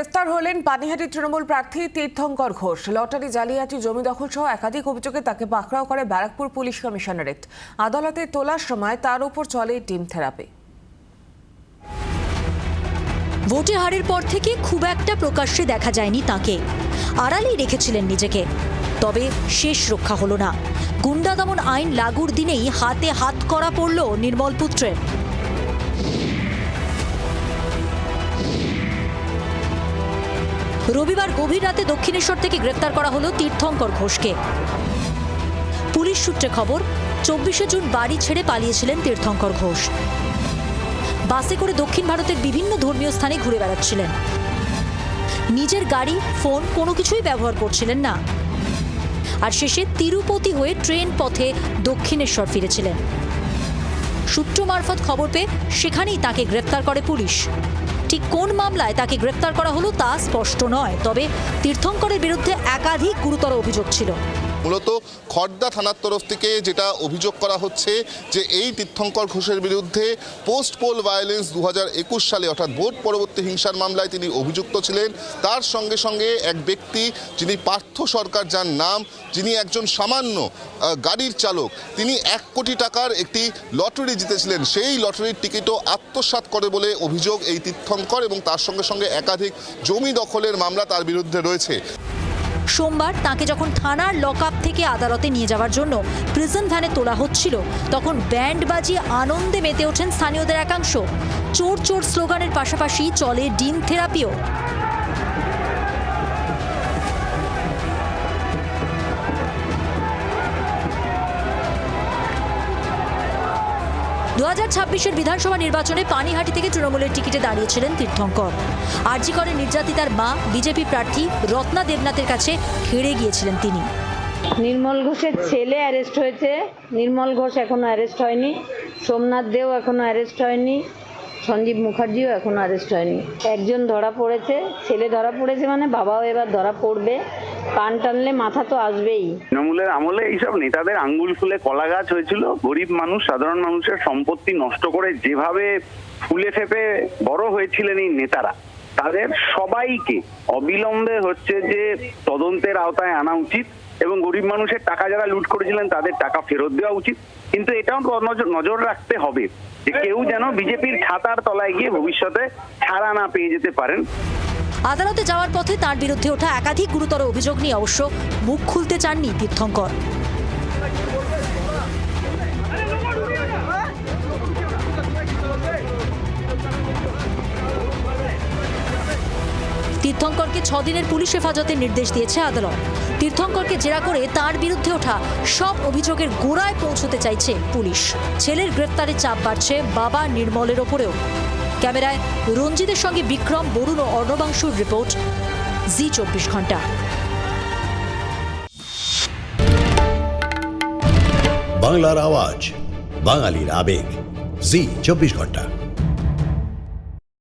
গ্রেফতার হলেন পানিহাটি তৃণমূল প্রার্থী তীর্থঙ্কর ঘোষ। লটারি জালিয়াতি, জমি দখল সহ একাধিক অভিযোগে তাকে পাকড়াও করে ব্যারাকপুর পুলিশ কমিশনারেট। আদালতে তোলার সময় তার উপর চলে টিম থেরাপি। ভোটে হারের পর থেকে খুব একটা প্রকাশ্যে দেখা যায়নি তাকে, আড়ালেই রেখেছিলেন নিজেকে। তবে শেষ রক্ষা হলো না। গুন্ডা দমন আইন লাগুর দিনেই হাতে হাত করা পড়ল নির্মল পুত্রের। রবিবার গভীর রাতে দক্ষিণেশ্বর থেকে গ্রেফতার করা হলো তীর্থঙ্কর ঘোষকে। পুলিশ সূত্রে খবর, 24শে জুন বাড়ি ছেড়ে পালিয়েছিলেন তীর্থঙ্কর ঘোষ। বাসে করে দক্ষিণ ভারতের বিভিন্ন ধর্মীয় স্থানে ঘুরে বেড়াচ্ছিলেন। নিজের গাড়ি, ফোন কোনো কিছুই ব্যবহার করছিলেন না। আর শেষে তিরুপতি হয়ে ট্রেন পথে দক্ষিণেশ্বর ফিরেছিলেন। সূত্র মারফত খবর পেয়ে সেখানেই তাকে গ্রেফতার করে পুলিশ। ঠিক কোন মামলায় তাকে গ্রেফতার করা হলো তা স্পষ্ট নয়, তবে তীর্থঙ্করের বিরুদ্ধে একাধিক গুরুতর অভিযোগ ছিল। মূলত খড়দা থানার তরফ থেকে যেটা অভিযোগ করা হচ্ছে যে এই তীর্থঙ্কর ঘোষের বিরুদ্ধে পোস্ট পোল ভায়োলেন্স 2021 সালে অর্থাৎ ভোট পরবর্তী হিংসার মামলায় তিনি অভিযুক্ত ছিলেন। তার সঙ্গে সঙ্গে এক ব্যক্তি যিনি পার্থ সরকার, যার নাম, যিনি একজন সামান্য গাড়ির চালক, তিনি 1 কোটি টাকার একটি লটারি জিতেছিলেন। সেই লটারির টিকিটও আত্মসাৎ করে বলে অভিযোগ এই তীর্থঙ্কর, এবং তার সঙ্গে সঙ্গে একাধিক জমি দখলের মামলা তার বিরুদ্ধে রয়েছে। সোমবার তাকে যখন থানার লকআপ থেকে আদালতে নিয়ে যাওয়ার জন্য প্রিজন ভ্যানে তোলা হচ্ছিল, তখন ব্যান্ড বাজিয়ে আনন্দে মেতে ওঠেন স্থানীয়দের একাংশ। চোর চোর স্লোগানের পাশাপাশি চলে ডিম থেরাপিও। দু 2026-এর বিধানসভা নির্বাচনে পানিহাটি থেকে তৃণমূলের টিকিটে দাঁড়িয়েছিলেন তীর্থঙ্কর। আরজি করে নির্যাতিতার মা বিজেপি প্রার্থী রত্না দেবনাথের কাছে হেরে গিয়েছিলেন তিনি। নির্মল ঘোষের ছেলে অ্যারেস্ট হয়েছে, নির্মল ঘোষ এখনো অ্যারেস্ট হয়নি, সোমনাথ দেও এখনো অ্যারেস্ট হয়নি, সঞ্জীব মুখার্জিও এখনো অ্যারেস্ট হয়নি। একজন ধরা পড়েছে, ছেলে ধরা পড়েছে, মানে বাবাও এবার ধরা পড়বে। কান টানলে মাথা তো আসবেই। তৃণমূলের আমলে এইসব নেতাদের আঙ্গুল ফুলে কলা গাছ হয়েছিল। গরিব মানুষ, সাধারণ মানুষের সম্পত্তি নষ্ট করে যেভাবে ফুলে ফেপে বড় হয়েছিলেন এই নেতারা, তাদের সবাইকে অবিলম্বে হচ্ছে যে তদন্তের আওতায় আনা উচিত, এবং গরিব মানুষের টাকা যারা লুট করেছিলেন তাদের টাকা ফেরত দেওয়া উচিত। কিন্তু এটাও নজর রাখতে হবে যে কেউ যেন বিজেপির ছাতার তলায় গিয়ে ভবিষ্যতে ছাড়া না পেয়ে যেতে পারেন। আদালতে যাওয়ার পথে তার বিরুদ্ধে ওঠা একাধিক গুরুতর অভিযোগ নিয়ে অবশ্য মুখ খুলতে চাননি তীর্থঙ্কর। তীর্থঙ্করকে 6 দিনের পুলিশ হেফাজতের নির্দেশ দিয়েছে আদালত। তীর্থঙ্করকে জেরা করে তার বিরুদ্ধে ওঠা সব অভিযোগের গোড়ায় পৌঁছতে চাইছে পুলিশ। ছেলের গ্রেফতারের চাপ বাড়ছে বাবা নির্মলের ওপরেও। ক্যামেরায় রঞ্জিতের সঙ্গে বিক্রম, বরুণ ও অর্ণবাংশুর রিপোর্ট, জি 24 ঘন্টা। বাংলার আওয়াজ, বাঙালির আবেগ, জি 24 ঘন্টা।